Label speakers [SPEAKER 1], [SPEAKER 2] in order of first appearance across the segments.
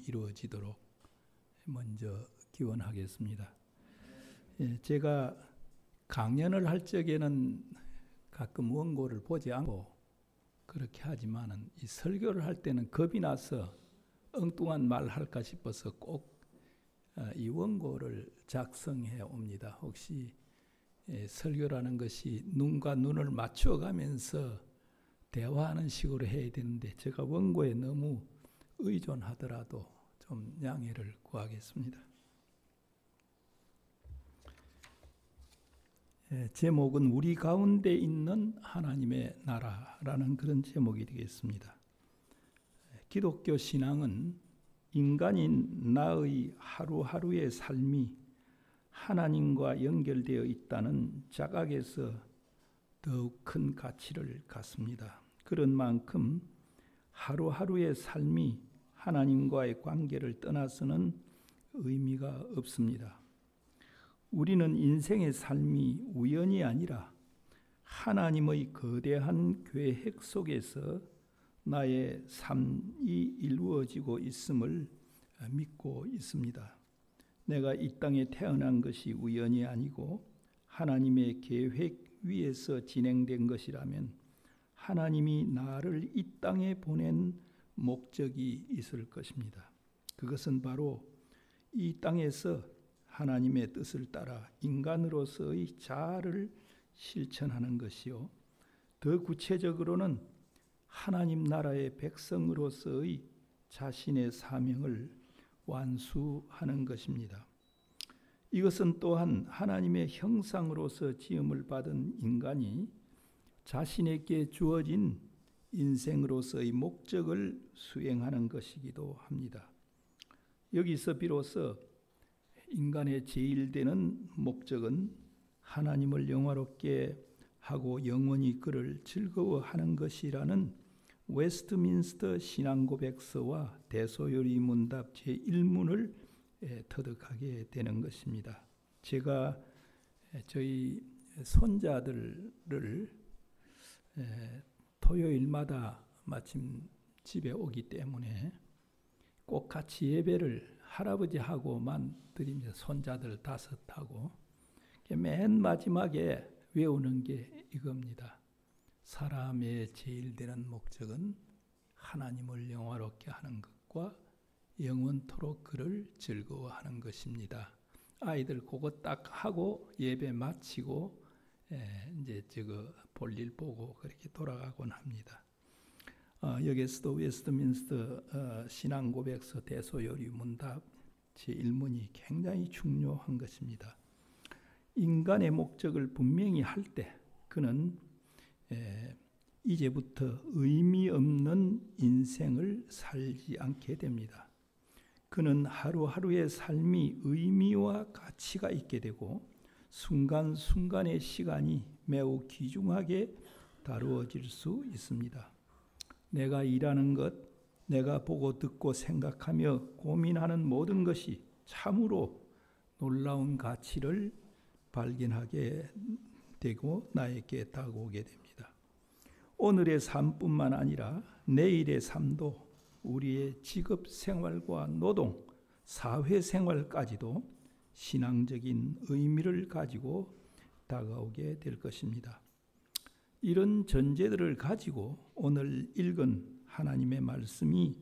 [SPEAKER 1] 이루어지도록 먼저 기원하겠습니다. 제가 강연을 할 적에는 가끔 원고를 보지 않고 그렇게 하지만은 이 설교를 할 때는 겁이 나서 엉뚱한 말 할까 싶어서 꼭 이 원고를 작성해 옵니다. 혹시 설교라는 것이 눈과 눈을 맞추어 가면서 대화하는 식으로 해야 되는데 제가 원고에 너무 의존하더라도 좀 양해를 구하겠습니다. 제목은 우리 가운데 있는 하나님의 나라라는 그런 제목이 되겠습니다. 기독교 신앙은 인간인 나의 하루하루의 삶이 하나님과 연결되어 있다는 자각에서 더욱 큰 가치를 갖습니다. 그런 만큼 하루하루의 삶이 하나님과의 관계를 떠나서는 의미가 없습니다. 우리는 인생의 삶이 우연이 아니라 하나님의 거대한 계획 속에서 나의 삶이 이루어지고 있음을 믿고 있습니다. 내가 이 땅에 태어난 것이 우연이 아니고 하나님의 계획 위에서 진행된 것이라면 하나님이 나를 이 땅에 보낸 목적이 있을 것입니다. 그것은 바로 이 땅에서 하나님의 뜻을 따라 인간으로서의 자아를 실천하는 것이요, 더 구체적으로는 하나님 나라의 백성으로서의 자신의 사명을 완수하는 것입니다. 이것은 또한 하나님의 형상으로서 지음을 받은 인간이 자신에게 주어진 인생으로서의 목적을 수행하는 것이기도 합니다. 여기서 비로소 인간의 제일되는 목적은 하나님을 영화롭게 하고 영원히 그를 즐거워하는 것이라는 웨스트민스터 신앙고백서와 대소요리 문답 제1문을 터득하게 되는 것입니다. 제가 저희 손자들을 토요일마다 마침 집에 오기 때문에 꼭 같이 예배를 할아버지하고만 드립니다. 손자들 5하고. 맨 마지막에 외우는 게 이겁니다. 사람의 제일 되는 목적은 하나님을 영화롭게 하는 것과 영원토록 그를 즐거워하는 것입니다. 아이들 그거 딱 하고 예배 마치고 이제 볼일 보고 그렇게 돌아가곤 합니다. 여기에서도 웨스트민스터 신앙고백서 대소요리 문답 제1문이 굉장히 중요한 것입니다. 인간의 목적을 분명히 할 때 그는 이제부터 의미 없는 인생을 살지 않게 됩니다. 그는 하루하루의 삶이 의미와 가치가 있게 되고 순간순간의 시간이 매우 귀중하게 다루어질 수 있습니다. 내가 일하는 것, 내가 보고 듣고 생각하며 고민하는 모든 것이 참으로 놀라운 가치를 발견하게 되고 나에게 다가오게 됩니다. 오늘의 삶뿐만 아니라 내일의 삶도 우리의 직업 생활과 노동, 사회 생활까지도 신앙적인 의미를 가지고 다가오게 될 것입니다. 이런 전제들을 가지고 오늘 읽은 하나님의 말씀이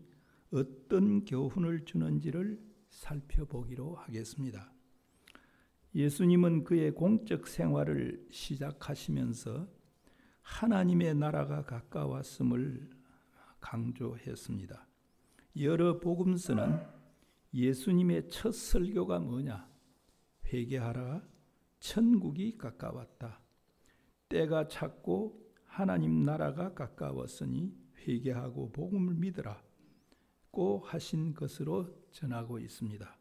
[SPEAKER 1] 어떤 교훈을 주는지를 살펴보기로 하겠습니다. 예수님은 그의 공적 생활을 시작하시면서 하나님의 나라가 가까웠음을 강조했습니다. 여러 복음서는 예수님의 첫 설교가 뭐냐? 회개하라, 천국이 가까웠다. 때가 찼고 하나님 나라가 가까웠으니 회개하고 복음을 믿으라고 하신 것으로 전하고 있습니다.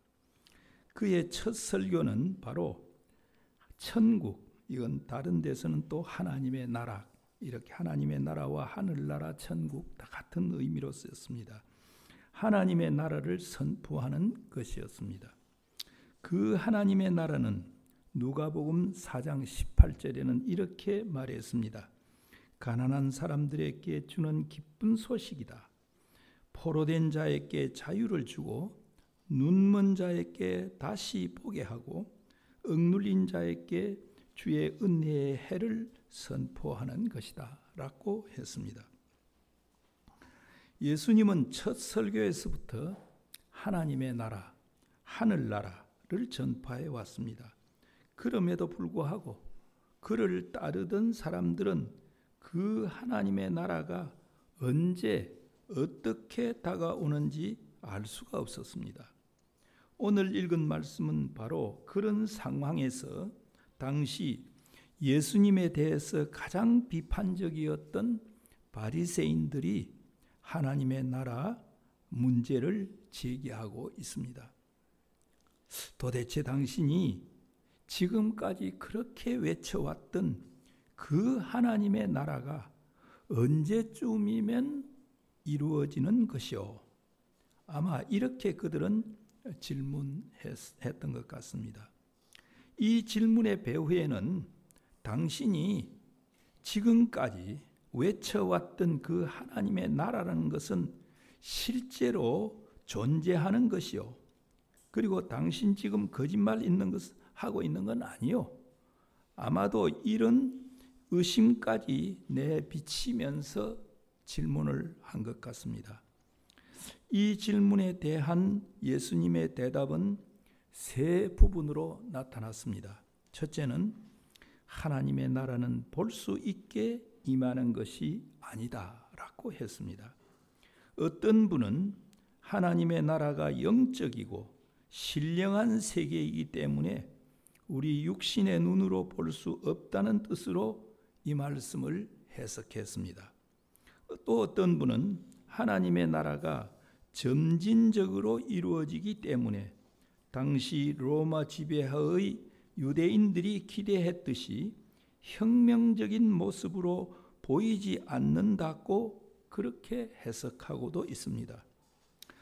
[SPEAKER 1] 그의 첫 설교는 바로 천국, 이건 다른 데서는 또 하나님의 나라, 이렇게 하나님의 나라와 하늘나라, 천국 다 같은 의미로 쓰였습니다. 하나님의 나라를 선포하는 것이었습니다. 그 하나님의 나라는 누가복음 4장 18절에는 이렇게 말했습니다. 가난한 사람들에게 주는 기쁜 소식이다. 포로된 자에게 자유를 주고 눈먼 자에게 다시 보게 하고 억눌린 자에게 주의 은혜의 해를 선포하는 것이다 라고 했습니다. 예수님은 첫 설교에서부터 하나님의 나라, 하늘나라를 전파해 왔습니다. 그럼에도 불구하고 그를 따르던 사람들은 그 하나님의 나라가 언제 어떻게 다가오는지 알 수가 없었습니다. 오늘 읽은 말씀은 바로 그런 상황에서 당시 예수님에 대해서 가장 비판적이었던 바리새인들이 하나님의 나라 문제를 제기하고 있습니다. 도대체 당신이 지금까지 그렇게 외쳐왔던 그 하나님의 나라가 언제쯤이면 이루어지는 것이요? 아마 이렇게 그들은 질문했던 것 같습니다. 이 질문의 배후에는 당신이 지금까지 외쳐왔던 그 하나님의 나라라는 것은 실제로 존재하는 것이요. 그리고 당신 지금 거짓말 하고 있는 건 아니요. 아마도 이런 의심까지 내비치면서 질문을 한 것 같습니다. 이 질문에 대한 예수님의 대답은 세 부분으로 나타났습니다. 첫째는 하나님의 나라는 볼 수 있게 임하는 것이 아니다 라고 했습니다. 어떤 분은 하나님의 나라가 영적이고 신령한 세계이기 때문에 우리 육신의 눈으로 볼 수 없다는 뜻으로 이 말씀을 해석했습니다. 또 어떤 분은 하나님의 나라가 점진적으로 이루어지기 때문에 당시 로마 지배하의 유대인들이 기대했듯이 혁명적인 모습으로 보이지 않는다고 그렇게 해석하고도 있습니다.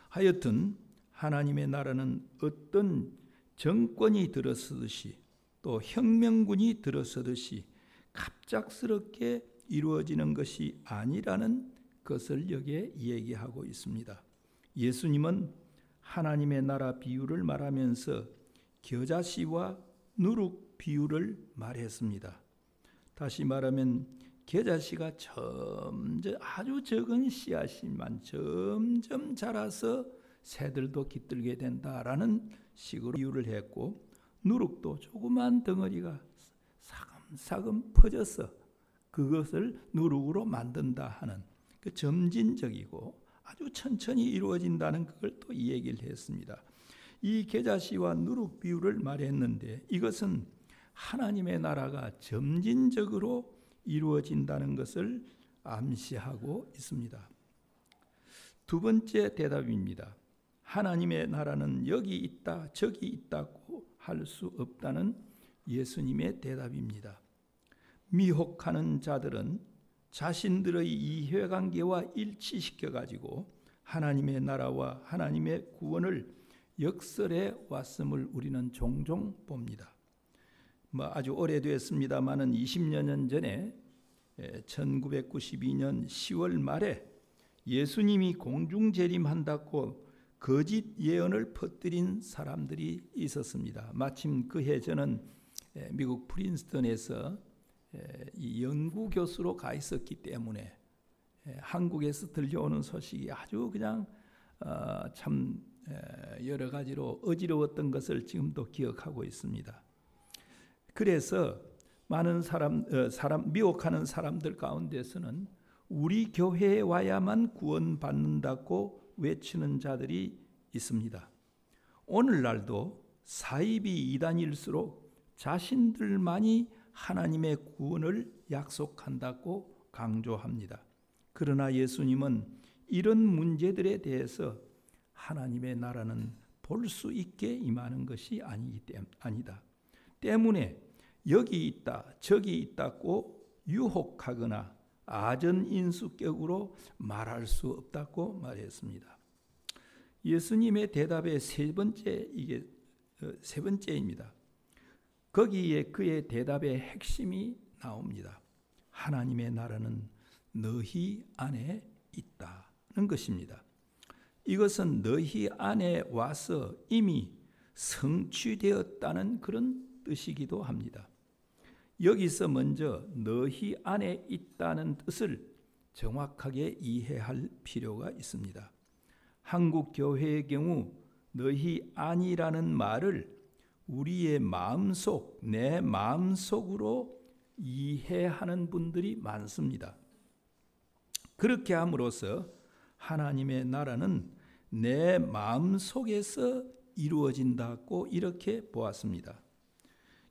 [SPEAKER 1] 하여튼 하나님의 나라는 어떤 정권이 들어서듯이 또 혁명군이 들어서듯이 갑작스럽게 이루어지는 것이 아니라는 것을 여기에 얘기하고 있습니다. 예수님은 하나님의 나라 비유를 말하면서 겨자씨와 누룩 비유를 말했습니다. 다시 말하면 겨자씨가 점점 아주 적은 씨앗이만 점점 자라서 새들도 깃들게 된다라는 식으로 비유를 했고, 누룩도 조그만 덩어리가 사금사금 퍼져서 그것을 누룩으로 만든다 하는 그 점진적이고 아주 천천히 이루어진다는 그걸 또 이 얘기를 했습니다. 이 겨자씨와 누룩 비유를 말했는데 이것은 하나님의 나라가 점진적으로 이루어진다는 것을 암시하고 있습니다. 두 번째 대답입니다. 하나님의 나라는 여기 있다 저기 있다고 할 수 없다는 예수님의 대답입니다. 미혹하는 자들은 자신들의 이해관계와 일치시켜 가지고 하나님의 나라와 하나님의 구원을 역설해 왔음을 우리는 종종 봅니다. 아주 오래됐습니다마는 20여 년 전에 1992년 10월 말에 예수님이 공중재림한다고 거짓 예언을 퍼뜨린 사람들이 있었습니다. 마침 그해 저는 미국 프린스턴에서 이 연구 교수로 가 있었기 때문에 한국에서 들려오는 소식이 아주 그냥 참 여러 가지로 어지러웠던 것을 지금도 기억하고 있습니다. 그래서 많은 미혹하는 사람들 가운데서는 우리 교회에 와야만 구원받는다고 외치는 자들이 있습니다. 오늘날도 사이비 이단일수록 자신들만이 하나님의 구원을 약속한다고 강조합니다. 그러나 예수님은 이런 문제들에 대해서 하나님의 나라는 볼 수 있게 임하는 것이 아니다. 때문에 여기 있다 저기 있다고 유혹하거나 아전인수격으로 말할 수 없다고 말했습니다. 예수님의 대답의 세 번째입니다. 거기에 그의 대답의 핵심이 나옵니다. 하나님의 나라는 너희 안에 있다는 것입니다. 이것은 너희 안에 와서 이미 성취되었다는 그런 뜻이기도 합니다. 여기서 먼저 너희 안에 있다는 뜻을 정확하게 이해할 필요가 있습니다. 한국 교회의 경우 너희 안이라는 말을 우리의 마음속, 내 마음속으로 이해하는 분들이 많습니다. 그렇게 함으로써 하나님의 나라는 내 마음속에서 이루어진다고 이렇게 보았습니다.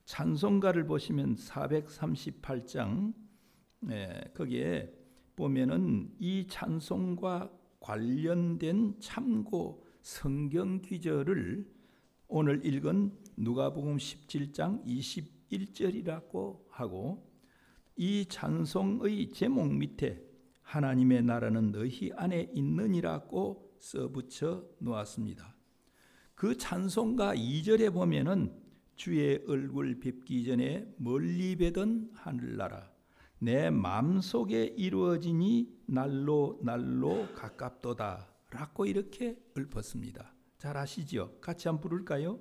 [SPEAKER 1] 찬송가를 보시면 438장 거기에 보면은 이 찬송과 관련된 참고 성경 구절을 오늘 읽은 누가복음 17장 21절이라고 하고, 이 찬송의 제목 밑에 하나님의 나라는 너희 안에 있느니라고 써붙여 놓았습니다. 그 찬송가 2절에 보면은 주의 얼굴 뵙기 전에 멀리 뵈던 하늘나라 내 마음속에 이루어지니 날로 날로 가깝도다 라고 이렇게 읊었습니다. 잘 아시죠? 같이 한번 부를까요?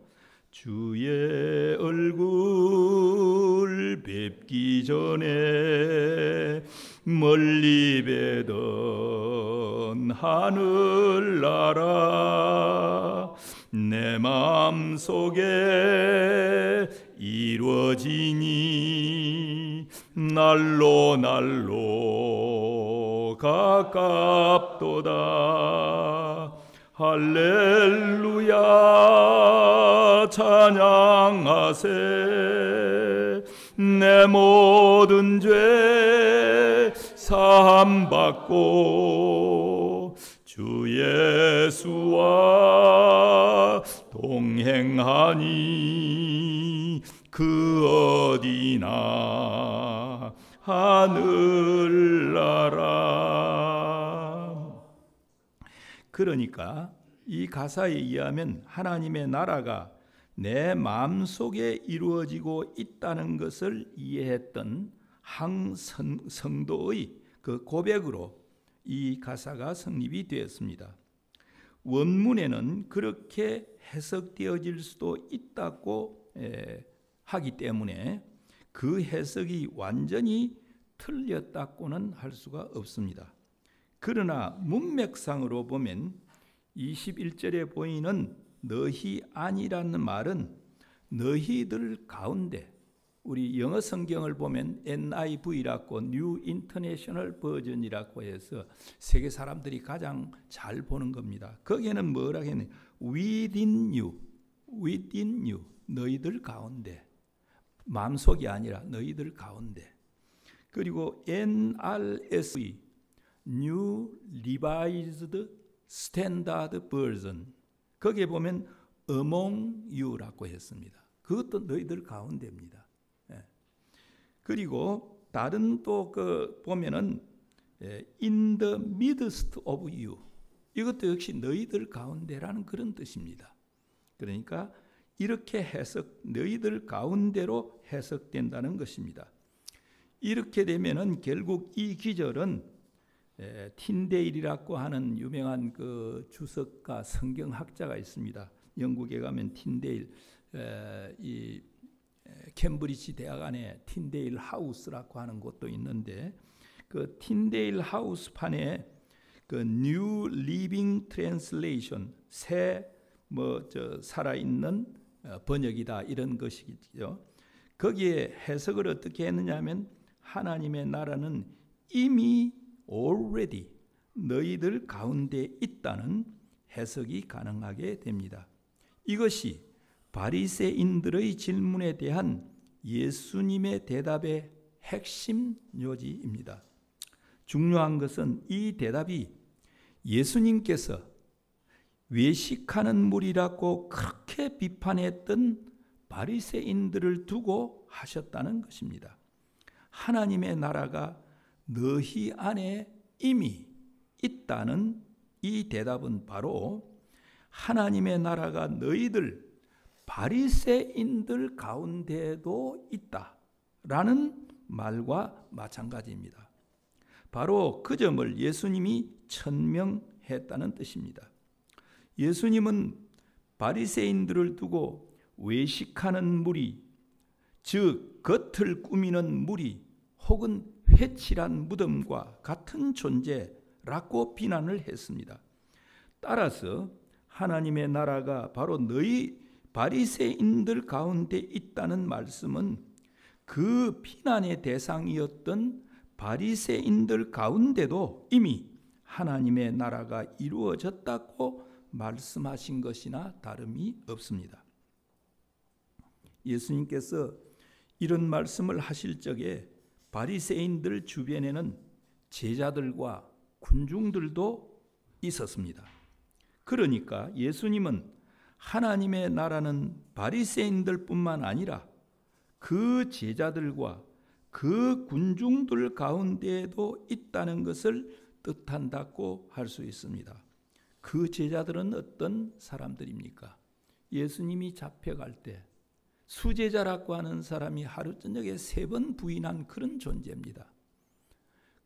[SPEAKER 1] 주의 얼굴 뵙기 전에 멀리 뵈던 하늘나라 내 마음속에 이루어지니 날로 날로 가깝도다. 할렐루야 찬양하세. 내 모든 죄 사함받고 주 예수와 동행하니 그 어디나 하늘나라. 그러니까 이 가사에 의하면 하나님의 나라가 내 마음속에 이루어지고 있다는 것을 이해했던 한 성도의 그 고백으로 이 가사가 성립이 되었습니다. 원문에는 그렇게 해석되어질 수도 있다고 하기 때문에 그 해석이 완전히 틀렸다고는 할 수가 없습니다. 그러나 문맥상으로 보면 21절에 보이는 너희 안이라는 말은 너희들 가운데, 우리 영어 성경을 보면 NIV라고 New International Version이라고 해서 세계 사람들이 가장 잘 보는 겁니다. 거기에는 뭐라 했냐? Within you, within you, 너희들 가운데, 마음속이 아니라 너희들 가운데. 그리고 NRSV, New Revised Standard Version, 거기에 보면 among you라고 했습니다. 그것도 너희들 가운데입니다. 그리고 다른 또 그 보면은 in the midst of you, 이것도 역시 너희들 가운데라는 그런 뜻입니다. 그러니까 이렇게 해석, 너희들 가운데로 해석된다는 것입니다. 이렇게 되면은 결국 이 기절은 틴데일이라고 하는 유명한 그 주석가 성경학자가 있습니다. 영국에 가면 틴데일, 이 캠브리지 대학 안에 틴데일 하우스라고 하는 곳도 있는데, 그 틴데일 하우스 판에 그 New Living Translation, 새 살아있는 번역이다 이런 것이죠. 거기에 해석을 어떻게 했느냐면 하나님의 나라는 이미 already 너희들 가운데 있다는 해석이 가능하게 됩니다. 이것이 바리새인들의 질문에 대한 예수님의 대답의 핵심 요지입니다. 중요한 것은 이 대답이 예수님께서 외식하는 무리라고 그렇게 비판했던 바리새인들을 두고 하셨다는 것입니다. 하나님의 나라가 너희 안에 이미 있다는 이 대답은 바로 하나님의 나라가 너희들 바리새인들 가운데도 있다라는 말과 마찬가지입니다. 바로 그 점을 예수님이 천명했다는 뜻입니다. 예수님은 바리새인들을 두고 외식하는 무리, 즉 겉을 꾸미는 무리 혹은 회칠한 무덤과 같은 존재라고 비난을 했습니다. 따라서 하나님의 나라가 바로 너희 바리새인들 가운데 있다는 말씀은 그 비난의 대상이었던 바리새인들 가운데도 이미 하나님의 나라가 이루어졌다고 말씀하신 것이나 다름이 없습니다. 예수님께서 이런 말씀을 하실 적에 바리새인들 주변에는 제자들과 군중들도 있었습니다. 그러니까 예수님은 하나님의 나라는 바리새인들뿐만 아니라 그 제자들과 그 군중들 가운데에도 있다는 것을 뜻한다고 할 수 있습니다. 그 제자들은 어떤 사람들입니까? 예수님이 잡혀갈 때 수제자라고 하는 사람이 하루 저녁에 3번 부인한 그런 존재입니다.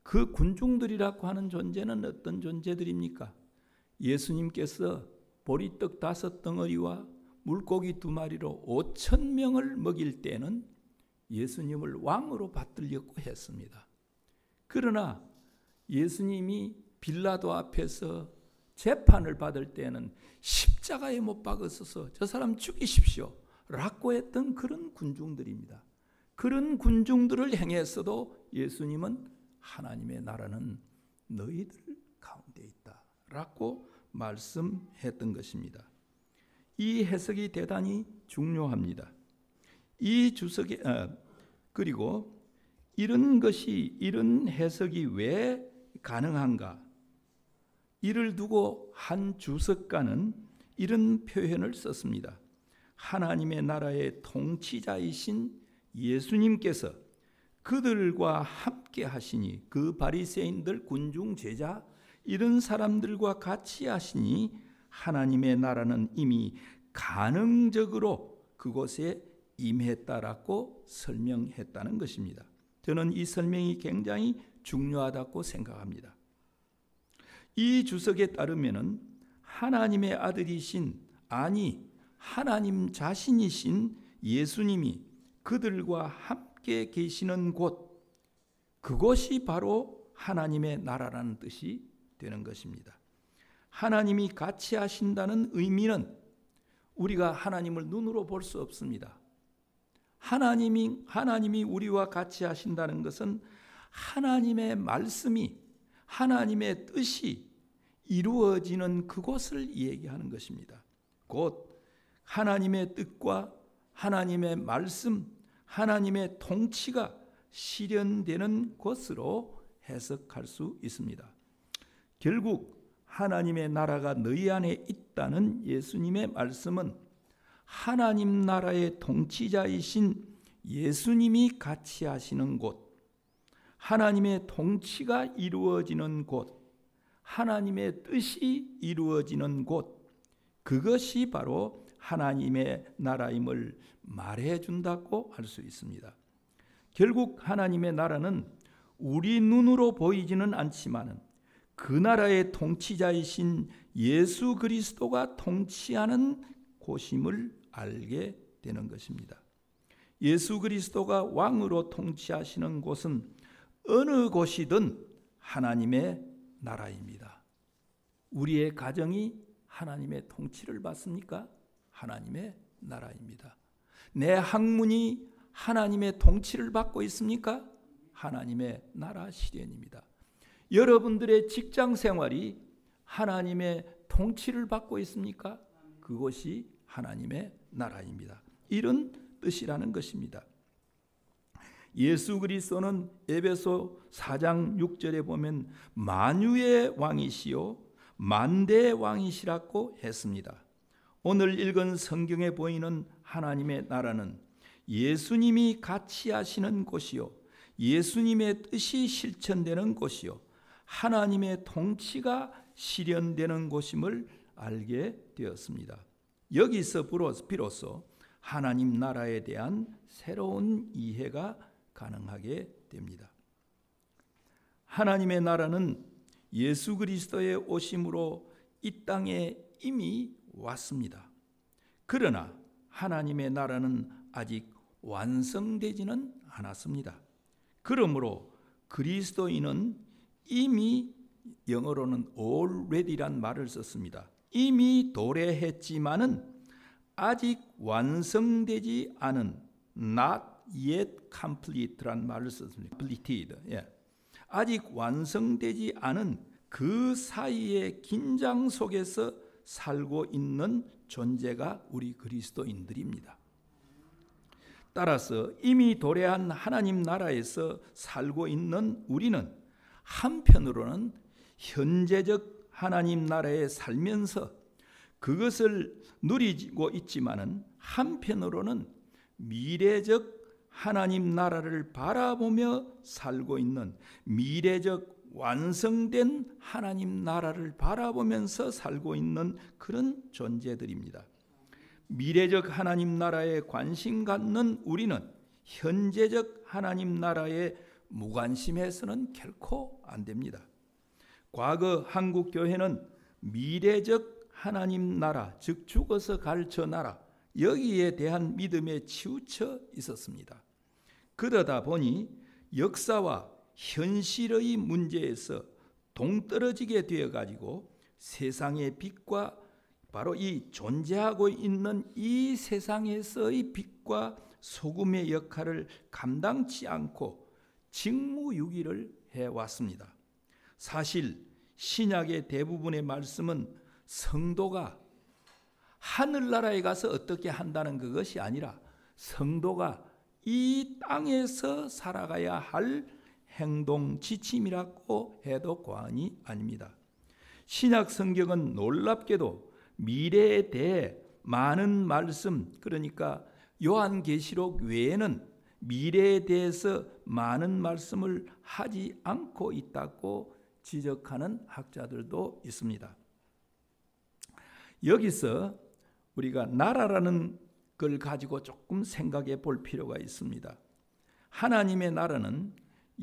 [SPEAKER 1] 그 군중들이라고 하는 존재는 어떤 존재들입니까? 예수님께서 보리떡 5덩어리와 물고기 2마리로 5,000명을 먹일 때는 예수님을 왕으로 받들려고 했습니다. 그러나 예수님이 빌라도 앞에서 재판을 받을 때는 십자가에 못 박으셔서 저 사람 죽이십시오 라고 했던 그런 군중들입니다. 그런 군중들을 행했어도 예수님은 하나님의 나라는 너희들 가운데 있다 라고 말씀했던 것입니다. 이 해석이 대단히 중요합니다. 이 주석에 그리고 이런 해석이 왜 가능한가? 이를 두고 한 주석가는 이런 표현을 썼습니다. 하나님의 나라의 통치자이신 예수님께서 그들과 함께 하시니, 그 바리새인들, 군중, 제자 이런 사람들과 같이 하시니 하나님의 나라는 이미 가능적으로 그곳에 임했다라고 설명했다는 것입니다. 저는 이 설명이 굉장히 중요하다고 생각합니다. 이 주석에 따르면은 하나님의 아들이신, 아니 하나님 자신이신 예수님이 그들과 함께 계시는 곳, 그것이 바로 하나님의 나라라는 뜻이 되는 것입니다. 하나님이 같이 하신다는 의미는 우리가 하나님을 눈으로 볼 수 없습니다. 하나님이 우리와 같이 하신다는 것은 하나님의 말씀이, 하나님의 뜻이 이루어지는 그곳을 얘기하는 것입니다. 곧 하나님의 뜻과 하나님의 말씀, 하나님의 통치가 실현되는 곳으로 해석할 수 있습니다. 결국 하나님의 나라가 너희 안에 있다는 예수님의 말씀은 하나님 나라의 통치자이신 예수님이 같이 하시는 곳, 하나님의 통치가 이루어지는 곳, 하나님의 뜻이 이루어지는 곳, 그것이 바로 하나님의 나라임을 말해준다고 할 수 있습니다. 결국 하나님의 나라는 우리 눈으로 보이지는 않지만 그 나라의 통치자이신 예수 그리스도가 통치하는 곳임을 알게 되는 것입니다. 예수 그리스도가 왕으로 통치하시는 곳은 어느 곳이든 하나님의 나라입니다. 우리의 가정이 하나님의 통치를 받습니까? 하나님의 나라입니다. 내 학문이 하나님의 통치를 받고 있습니까? 하나님의 나라 실현입니다. 여러분들의 직장 생활이 하나님의 통치를 받고 있습니까? 그것이 하나님의 나라입니다. 이런 뜻이라는 것입니다. 예수 그리스도는 에베소 4장 6절에 보면 만유의 왕이시요 만대의 왕이시라고 했습니다. 오늘 읽은 성경에 보이는 하나님의 나라는 예수님이 같이 하시는 곳이요, 예수님의 뜻이 실천되는 곳이요, 하나님의 통치가 실현되는 곳임을 알게 되었습니다. 여기서 비로소 하나님 나라에 대한 새로운 이해가 가능하게 됩니다. 하나님의 나라는 예수 그리스도의 오심으로 이 땅에 이미 왔습니다. 그러나 하나님의 나라는 아직 완성되지는 않았습니다. 그러므로 그리스도인은 이미, 영어로는 already란 말을 썼습니다. 이미 도래했지만은 아직 완성되지 않은 not yet complete란 말을 썼습니다. completed. 아직 완성되지 않은 그 사이의 긴장 속에서 살고 있는 존재가 우리 그리스도인들입니다. 따라서 이미 도래한 하나님 나라에서 살고 있는 우리는 한편으로는 현재적 하나님 나라에 살면서 그것을 누리고 있지만은 한편으로는 미래적 하나님 나라를 바라보며 살고 있는, 미래적 완성된 하나님 나라를 바라보면서 살고 있는 그런 존재들입니다. 미래적 하나님 나라에 관심 갖는 우리는 현재적 하나님 나라에 무관심해서는 결코 안 됩니다. 과거 한국 교회는 미래적 하나님 나라, 즉 죽어서 갈 저 나라, 여기에 대한 믿음에 치우쳐 있었습니다. 그러다 보니 역사와 현실의 문제에서 동떨어지게 되어가지고 세상의 빛과 바로 이 존재하고 있는 이 세상에서의 빛과 소금의 역할을 감당치 않고 직무유기를 해왔습니다. 사실 신약의 대부분의 말씀은 성도가 하늘나라에 가서 어떻게 한다는 그것이 아니라 성도가 이 땅에서 살아가야 할 행동 지침이라고 해도 과언이 아닙니다. 신약 성경은 놀랍게도 미래에 대해 많은 말씀, 그러니까 요한계시록 외에는 미래에 대해서 많은 말씀을 하지 않고 있다고 지적하는 학자들도 있습니다. 여기서 우리가 나라라는 걸 가지고 조금 생각해 볼 필요가 있습니다. 하나님의 나라는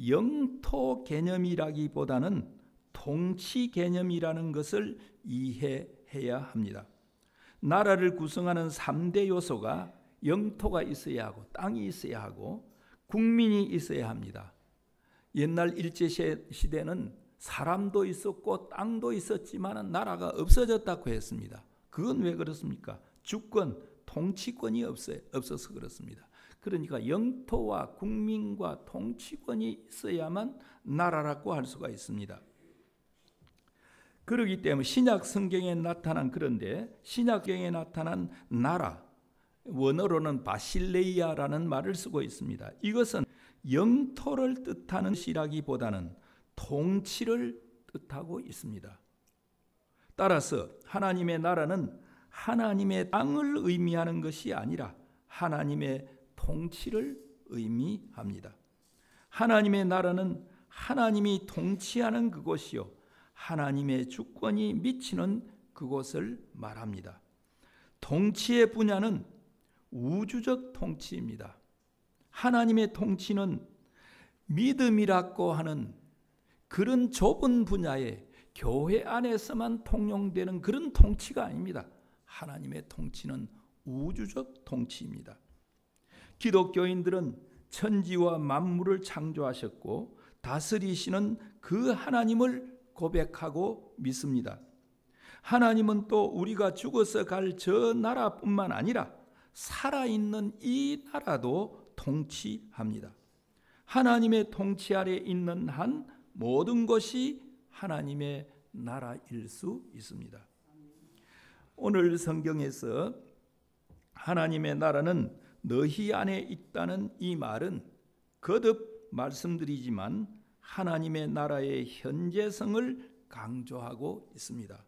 [SPEAKER 1] 영토 개념이라기보다는 통치 개념이라는 것을 이해해야 합니다. 나라를 구성하는 3대 요소가 영토가 있어야 하고 땅이 있어야 하고 국민이 있어야 합니다. 옛날 일제시대는 사람도 있었고 땅도 있었지만 나라가 없어졌다고 했습니다. 그건 왜 그렇습니까? 주권, 통치권이 없어서 그렇습니다. 그러니까 영토와 국민과 통치권이 있어야만 나라라고 할 수가 있습니다. 그렇기 때문에 신약 성경에 나타난, 그런데 신약 성경에 나타난 나라, 원어로는 바실레이아라는 말을 쓰고 있습니다. 이것은 영토를 뜻하는 시라기보다는 통치를 뜻하고 있습니다. 따라서 하나님의 나라는 하나님의 땅을 의미하는 것이 아니라 하나님의 통치를 의미합니다. 하나님의 나라는 하나님이 통치하는 그곳이요, 하나님의 주권이 미치는 그곳을 말합니다. 통치의 분야는 우주적 통치입니다. 하나님의 통치는 믿음이라고 하는 그런 좁은 분야에 교회 안에서만 통용되는 그런 통치가 아닙니다. 하나님의 통치는 우주적 통치입니다. 기독교인들은 천지와 만물을 창조하셨고 다스리시는 그 하나님을 고백하고 믿습니다. 하나님은 또 우리가 죽어서 갈 저 나라뿐만 아니라 살아있는 이 나라도 통치합니다. 하나님의 통치 아래 있는 한 모든 것이 하나님의 나라일 수 있습니다. 오늘 성경에서 하나님의 나라는 너희 안에 있다는 이 말은 거듭 말씀드리지만 하나님의 나라의 현재성을 강조하고 있습니다.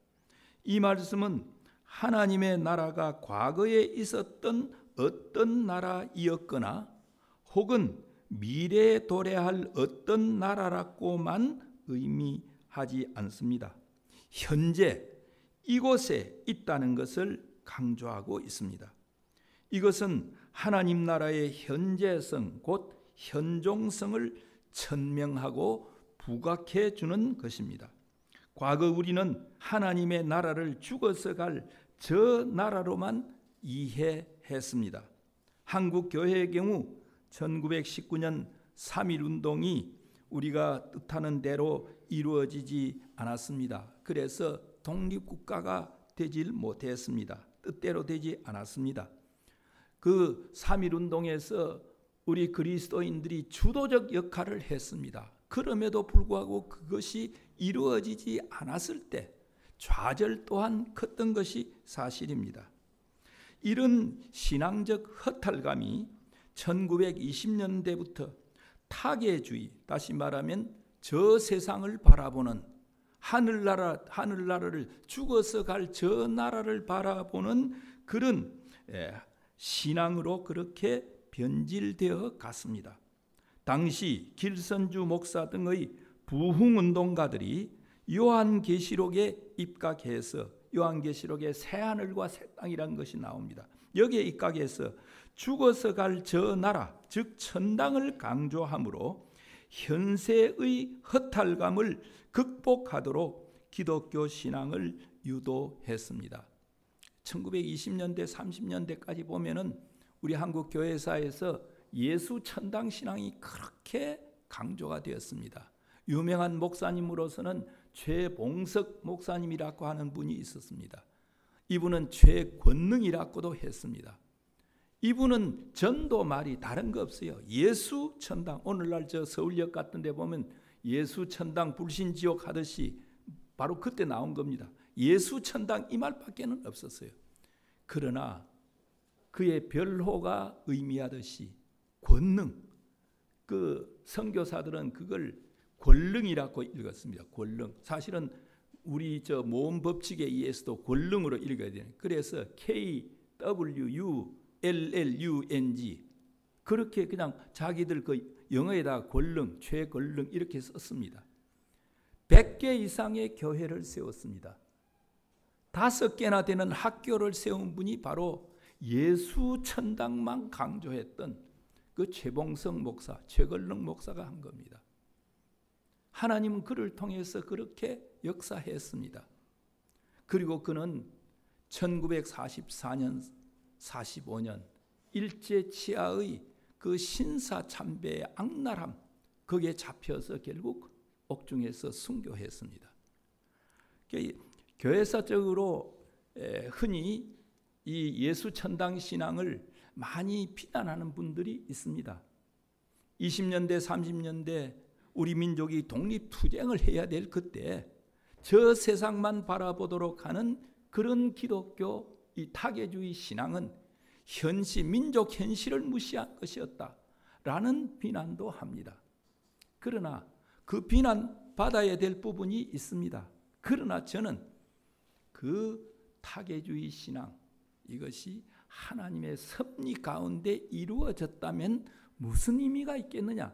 [SPEAKER 1] 이 말씀은 하나님의 나라가 과거에 있었던 어떤 나라이었거나 혹은 미래에 도래할 어떤 나라라고만 의미하지 않습니다. 현재 이곳에 있다는 것을 강조하고 있습니다. 이것은 하나님 나라의 현재성, 곧 현종성을 천명하고 부각해 주는 것입니다. 과거 우리는 하나님의 나라를 죽어서 갈 저 나라로만 이해했습니다. 한국 교회의 경우 1919년 3.1 운동이 우리가 뜻하는 대로 이루어지지 않았습니다. 그래서 독립국가가 되질 못했습니다. 뜻대로 되지 않았습니다. 그 3.1 운동에서 우리 그리스도인들이 주도적 역할을 했습니다. 그럼에도 불구하고 그것이 이루어지지 않았을 때 좌절 또한 컸던 것이 사실입니다. 이런 신앙적 허탈감이 1920년대부터 타계주의, 다시 말하면 저 세상을 바라보는 하늘나라를 죽어서 갈 저 나라를 바라보는 그런 신앙으로 그렇게 변질되어 갔습니다. 당시 길선주 목사 등의 부흥운동가들이 요한계시록에 입각해서 요한계시록에 새하늘과 새 땅이라는 것이 나옵니다. 여기에 입각해서 죽어서 갈 저 나라, 즉 천당을 강조함으로 현세의 허탈감을 극복하도록 기독교 신앙을 유도했습니다. 1920년대, 30년대까지 보면은 우리 한국 교회사에서 예수 천당 신앙이 그렇게 강조가 되었습니다. 유명한 목사님으로서는 최봉석 목사님이라고 하는 분이 있었습니다. 이분은 최권능이라고도 했습니다. 이분은 전도 말이 다른 거 없어요. 예수 천당, 오늘날 저 서울역 같은 데 보면 예수 천당 불신지옥 하듯이 바로 그때 나온 겁니다. 예수 천당 이 말밖에는 없었어요. 그러나 그의 별호가 의미하듯이 권능, 그 선교사들은 그걸 권능이라고 읽었습니다. 권능. 사실은 우리 저 모음 법칙에 의해서도 권능으로 읽어야 돼요. 그래서 KWULLUNG 그렇게 그냥 자기들 그 영어에다 권능, 최권능 이렇게 썼습니다. 100개 이상의 교회를 세웠습니다. 5개나 되는 학교를 세운 분이 바로 예수 천당만 강조했던 그 최봉석 목사, 최권능 목사가 한 겁니다. 하나님은 그를 통해서 그렇게 역사했습니다. 그리고 그는 1944년, 45년 일제 치하의 그 신사참배의 악랄함 거기에 잡혀서 결국 옥중에서 순교했습니다. 교회사적으로 흔히 이 예수 천당 신앙을 많이 비난하는 분들이 있습니다. 20년대, 30년대 우리 민족이 독립투쟁을 해야 될 그때 저 세상만 바라보도록 하는 그런 기독교 이 타계주의 신앙은 민족 현실을 무시한 것이었다라는 비난도 합니다. 그러나 그 비난 받아야 될 부분이 있습니다. 그러나 저는 그 타계주의 신앙 이것이 하나님의 섭리 가운데 이루어졌다면 무슨 의미가 있겠느냐?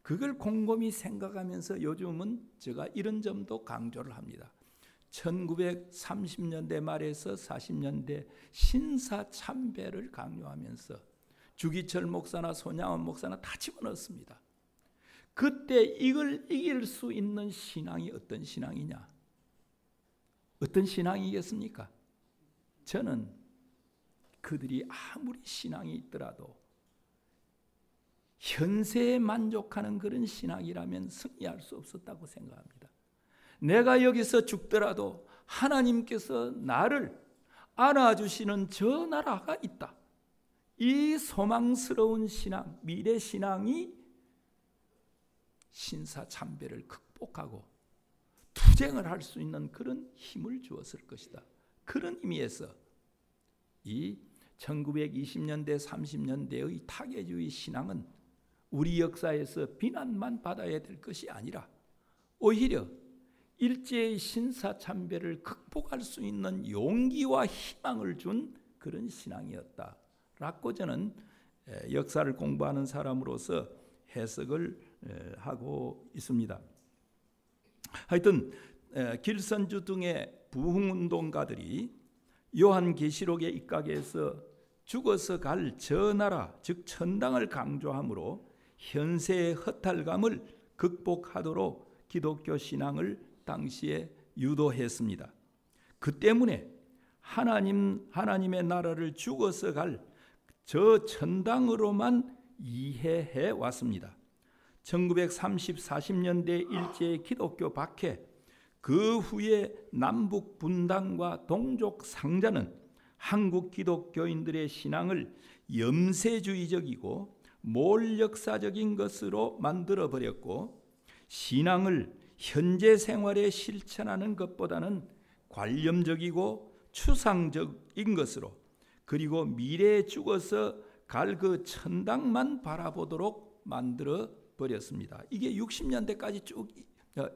[SPEAKER 1] 그걸 곰곰이 생각하면서 요즘은 제가 이런 점도 강조를 합니다. 1930년대 말에서 40년대 신사참배를 강요하면서 주기철 목사나 손양원 목사나 다 집어넣었습니다. 그때 이걸 이길 수 있는 신앙이 어떤 신앙이냐? 어떤 신앙이겠습니까? 저는 그들이 아무리 신앙이 있더라도 현세에 만족하는 그런 신앙이라면 승리할 수 없었다고 생각합니다. 내가 여기서 죽더라도 하나님께서 나를 안아주시는 저 나라가 있다. 이 소망스러운 신앙, 미래 신앙이 신사참배를 극복하고 투쟁을 할 수 있는 그런 힘을 주었을 것이다. 그런 의미에서 이 1920년대, 30년대의 타계주의 신앙은 우리 역사에서 비난만 받아야 될 것이 아니라 오히려 일제의 신사참배를 극복할 수 있는 용기와 희망을 준 그런 신앙이었다라고 저는 역사를 공부하는 사람으로서 해석을 하고 있습니다. 하여튼 길선주 등의 부흥운동가들이 요한계시록에 입각해서 죽어서 갈 저 나라 즉 천당을 강조함으로 현세의 허탈감을 극복하도록 기독교 신앙을 당시에 유도했습니다. 그 때문에 하나님의 나라를 죽어서 갈 저 천당으로만 이해해 왔습니다. 1930, 40년대 일제의 기독교 박해, 그 후에 남북 분단과 동족 상자는 한국 기독교인들의 신앙을 염세주의적이고 몰역사적인 것으로 만들어버렸고, 신앙을 현재 생활에 실천하는 것보다는 관념적이고 추상적인 것으로, 그리고 미래에 죽어서 갈 그 천당만 바라보도록 만들어 버렸습니다. 이게 60년대까지 쭉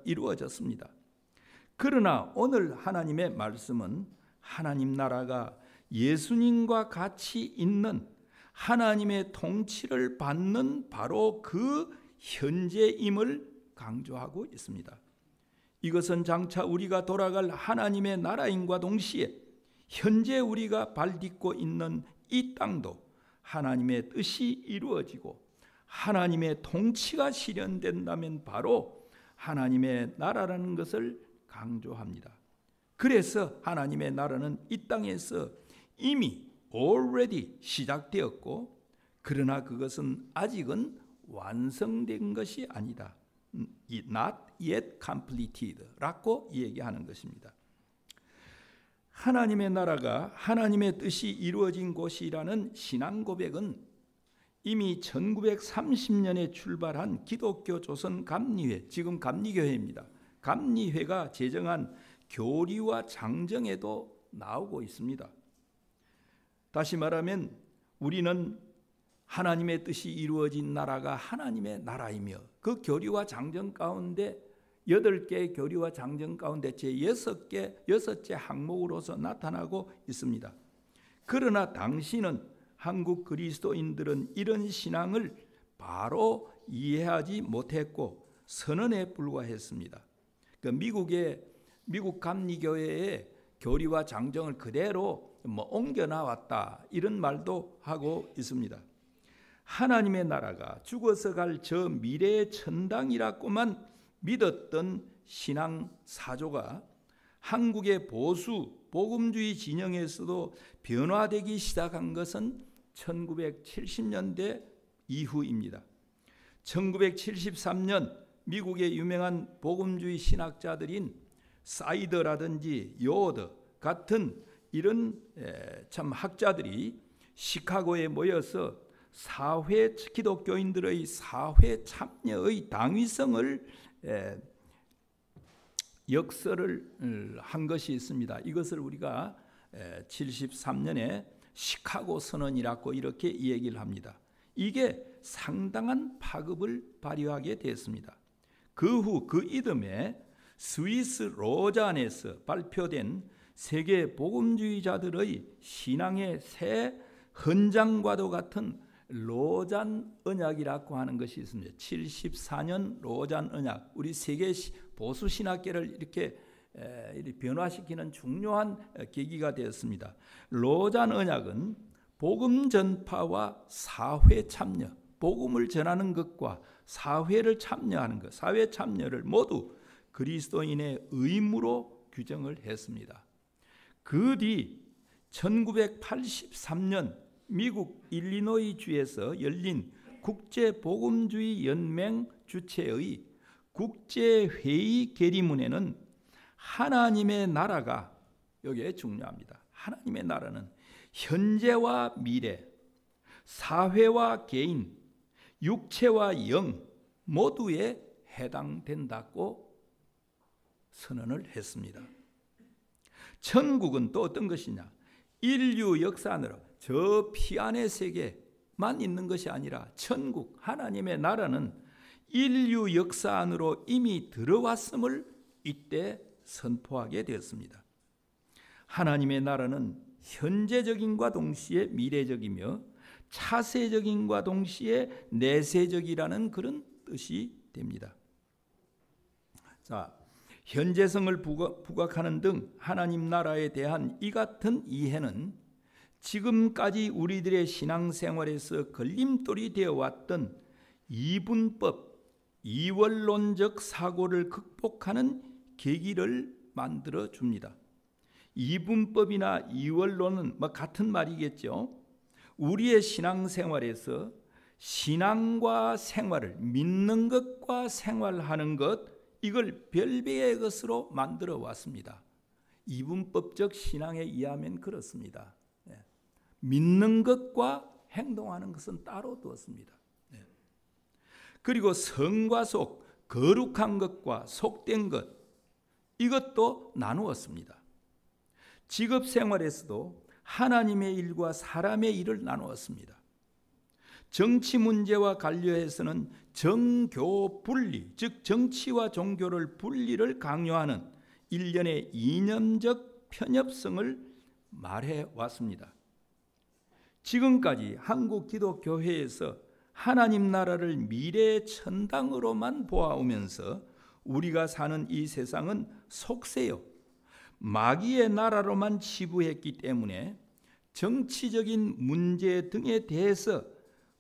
[SPEAKER 1] 이루어졌습니다. 그러나 오늘 하나님의 말씀은 하나님 나라가 예수님과 같이 있는 하나님의 통치를 받는 바로 그 현재임을 강조하고 있습니다. 이것은 장차 우리가 돌아갈 하나님의 나라임과 동시에 현재 우리가 발딛고 있는 이 땅도 하나님의 뜻이 이루어지고 하나님의 통치가 실현된다면 바로 하나님의 나라라는 것을 강조합니다. 그래서 하나님의 나라는 이 땅에서 이미 already 시작되었고, 그러나 그것은 아직은 완성된 것이 아니다. Not yet completed 라고 얘기하는 것입니다. 하나님의 나라가 하나님의 뜻이 이루어진 곳이라는 신앙 고백은 이미 1930년에 출발한 기독교 조선 감리회, 지금 감리교회입니다. 감리회가 제정한 교리와 장정에도 나오고 있습니다. 다시 말하면 우리는 하나님의 뜻이 이루어진 나라가 하나님의 나라이며, 그 교리와 장정 가운데 8개의 교리와 장정 가운데 여섯째 항목으로서 나타나고 있습니다. 그러나 당시는 한국 그리스도인들은 이런 신앙을 바로 이해하지 못했고 선언에 불과했습니다. 미국 감리교회의 교리와 장정을 그대로 옮겨 나왔다, 이런 말도 하고 있습니다. 하나님의 나라가 죽어서 갈 저 미래의 천당이라고만 믿었던 신앙 사조가 한국의 보수 복음주의 진영에서도 변화되기 시작한 것은 1970년대 이후입니다. 1973년 미국의 유명한 복음주의 신학자들인 사이더라든지 요어드 같은 이런 참 학자들이 시카고에 모여서 기독교인들의 사회 참여의 당위성을 역설을 한 것이 있습니다. 이것을 우리가 73년에 시카고 선언이라고 이렇게 얘기를 합니다. 이게 상당한 파급을 발휘하게 됐습니다. 그 후 그 이듬해 스위스 로잔에서 발표된 세계 복음주의자들의 신앙의 새 헌장과도 같은 로잔 언약이라고 하는 것이 있습니다. 74년 로잔 언약, 우리 세계 보수 신학계를 이렇게 변화시키는 중요한 계기가 되었습니다. 로잔 언약은 복음 전파와 사회 참여, 복음을 전하는 것과 사회를 참여하는 것, 사회 참여를 모두 그리스도인의 의무로 규정을 했습니다. 그 뒤 1983년 미국 일리노이 주에서 열린 국제복음주의 연맹 주최의 국제회의 결의문에는 하나님의 나라가, 여기에 중요합니다. 하나님의 나라는 현재와 미래, 사회와 개인, 육체와 영 모두에 해당된다고 선언을 했습니다. 천국은 또 어떤 것이냐? 인류 역사 안으로 저 피안의 세계만 있는 것이 아니라 천국, 하나님의 나라는 인류 역사 안으로 이미 들어왔음을 이때 선포하게 되었습니다. 하나님의 나라는 현재적인과 동시에 미래적이며 차세적인과 동시에 내세적이라는 그런 뜻이 됩니다. 자, 현재성을 부각하는 등 하나님 나라에 대한 이 같은 이해는 지금까지 우리들의 신앙생활에서 걸림돌이 되어왔던 이분법, 이원론적 사고를 극복하는 계기를 만들어 줍니다. 이분법이나 이원론은 같은 말이겠죠. 우리의 신앙생활에서 신앙과 생활을, 믿는 것과 생활하는 것, 이걸 별개의 것으로 만들어 왔습니다. 이분법적 신앙에 의하면 그렇습니다. 믿는 것과 행동하는 것은 따로 두었습니다. 그리고 성과 속, 거룩한 것과 속된 것, 이것도 나누었습니다. 직업 생활에서도 하나님의 일과 사람의 일을 나누었습니다. 정치 문제와 관련해서는 정교 분리, 즉 정치와 종교를 분리를 강요하는 일련의 이념적 편협성을 말해 왔습니다. 지금까지 한국 기독교회에서 하나님 나라를 미래의 천당으로만 보아오면서 우리가 사는 이 세상은 속세요, 마귀의 나라로만 치부했기 때문에 정치적인 문제 등에 대해서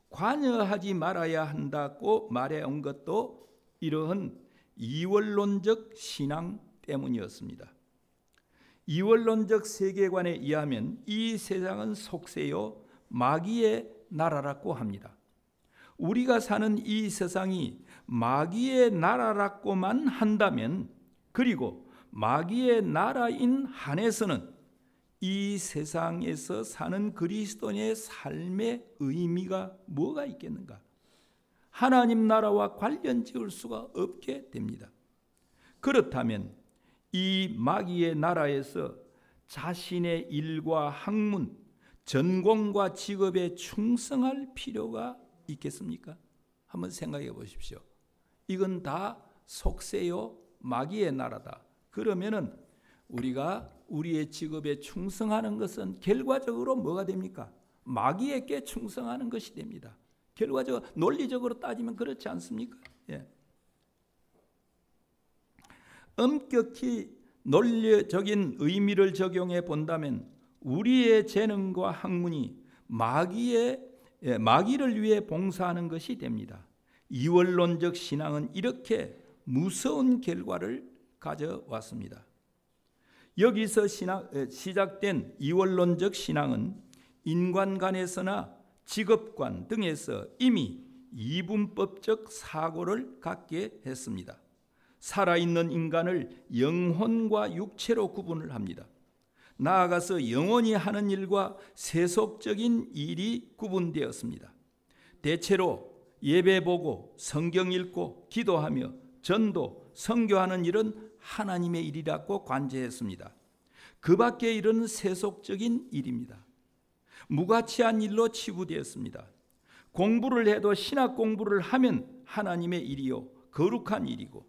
[SPEAKER 1] 관여하지 말아야 한다고 말해온 것도 이러한 이원론적 신앙 때문이었습니다. 이원론적 세계관에 의하면 이 세상은 속세요, 마귀의 나라라고 합니다. 우리가 사는 이 세상이 마귀의 나라라고만 한다면, 그리고 마귀의 나라인 한에서는 이 세상에서 사는 그리스도인의 삶의 의미가 뭐가 있겠는가? 하나님 나라와 관련 지을 수가 없게 됩니다. 그렇다면 이 마귀의 나라에서 자신의 일과 학문, 전공과 직업에 충성할 필요가 있겠습니까? 한번 생각해 보십시오. 이건 다 속세요, 마귀의 나라다. 그러면은 우리가 우리의 직업에 충성하는 것은 결과적으로 뭐가 됩니까? 마귀에게 충성하는 것이 됩니다. 결과적으로 논리적으로 따지면 그렇지 않습니까? 엄격히 논리적인 의미를 적용해 본다면 우리의 재능과 학문이 마귀를 위해 봉사하는 것이 됩니다. 이원론적 신앙은 이렇게 무서운 결과를 가져왔습니다. 여기서 시작된 이원론적 신앙은 인간관에서나 직업관 등에서 이미 이분법적 사고를 갖게 했습니다. 살아있는 인간을 영혼과 육체로 구분을 합니다. 나아가서 영혼이 하는 일과 세속적인 일이 구분되었습니다. 대체로 예배 보고 성경 읽고 기도하며 전도, 선교하는 일은 하나님의 일이라고 관제했습니다. 그 밖의 일은 세속적인 일입니다. 무가치한 일로 치부되었습니다. 공부를 해도 신학 공부를 하면 하나님의 일이요, 거룩한 일이고,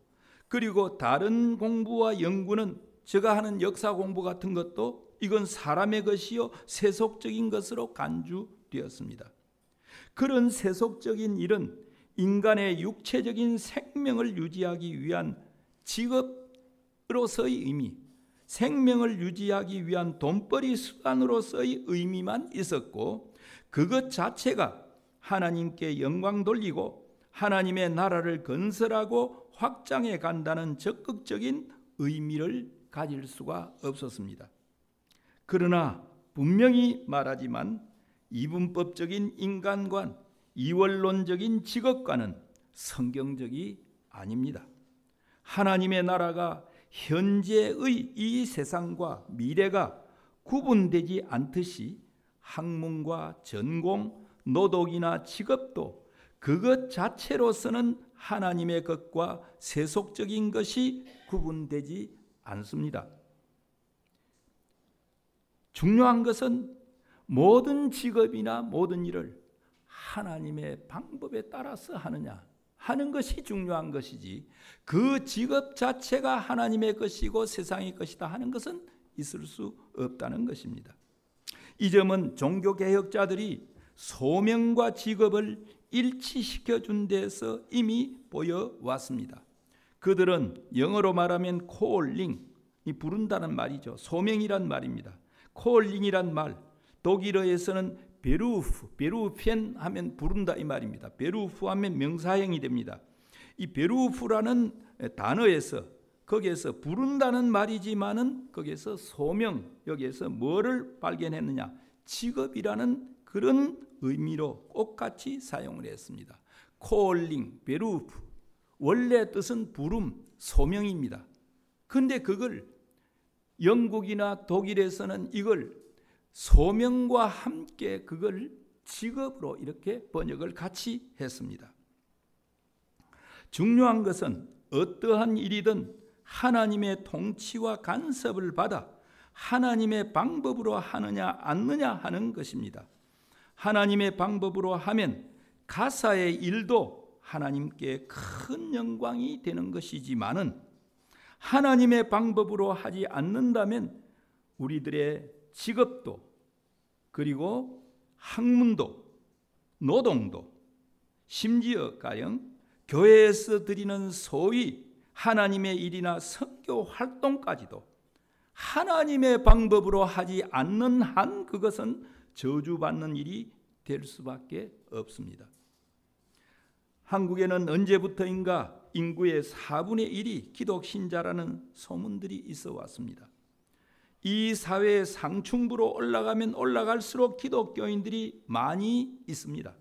[SPEAKER 1] 그리고 다른 공부와 연구는 제가 하는 역사 공부 같은 것도 이건 사람의 것이요 세속적인 것으로 간주되었습니다. 그런 세속적인 일은 인간의 육체적인 생명을 유지하기 위한 직업으로서의 의미, 생명을 유지하기 위한 돈벌이 수단으로서의 의미만 있었고, 그것 자체가 하나님께 영광 돌리고 하나님의 나라를 건설하고 확장해 간다는 적극적인 의미를 가질 수가 없었습니다. 그러나 분명히 말하지만 이분법적인 인간관, 이원론적인 직업관은 성경적이 아닙니다. 하나님의 나라가 현재의 이 세상과 미래가 구분되지 않듯이 학문과 전공, 노동이나 직업도 그것 자체로서는 하나님의 것과 세속적인 것이 구분되지 않습니다. 중요한 것은 모든 직업이나 모든 일을 하나님의 방법에 따라서 하는 것이 중요한 것이지, 그 직업 자체가 하나님의 것이고 세상의 것이다 하는 것은 있을 수 없다는 것입니다. 이 점은 종교개혁자들이 소명과 직업을 일치시켜 준 데서 이미 보여왔습니다. 그들은 영어로 말하면 콜링이 부른다는 말이죠. 소명이란 말입니다. 콜링이란 말, 독일어에서는 베루펜 하면 부른다 이 말입니다. 베루프 하면 명사형이 됩니다. 이 베루프라는 단어에서 거기에서 부른다는 말이지만은 거기에서 소명, 여기에서 뭐를 발견했느냐? 직업이라는 그런 의미로 똑같이 사용을 했습니다. calling, 베루프, 원래 뜻은 부름, 소명입니다. 근데 그걸 영국이나 독일에서는 이걸 소명과 함께 그걸 직업으로 이렇게 번역을 같이 했습니다. 중요한 것은 어떠한 일이든 하나님의 통치와 간섭을 받아 하나님의 방법으로 하느냐 않느냐 하는 것입니다. 하나님의 방법으로 하면 가사의 일도 하나님께 큰 영광이 되는 것이지만은 하나님의 방법으로 하지 않는다면 우리들의 직업도 그리고 학문도 노동도 심지어 가령 교회에서 드리는 소위 하나님의 일이나 선교 활동까지도 하나님의 방법으로 하지 않는 한 그것은 저주받는 일이 될 수밖에 없습니다. 한국에는 언제부터인가 인구의 4분의 1이 기독신자라는 소문들이 있어 왔습니다. 이 사회의 상층부로 올라가면 올라갈수록 기독교인들이 많이 있습니다.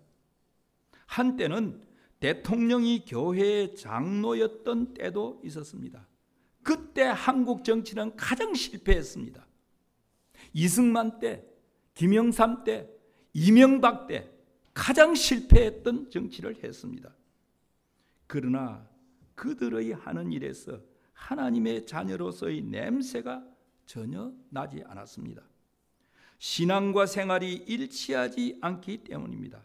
[SPEAKER 1] 한때는 대통령이 교회의 장로였던 때도 있었습니다. 그때 한국 정치는 가장 실패했습니다. 이승만 때, 김영삼 때, 이명박 때 가장 실패했던 정치를 했습니다. 그러나 그들의 하는 일에서 하나님의 자녀로서의 냄새가 전혀 나지 않았습니다. 신앙과 생활이 일치하지 않기 때문입니다.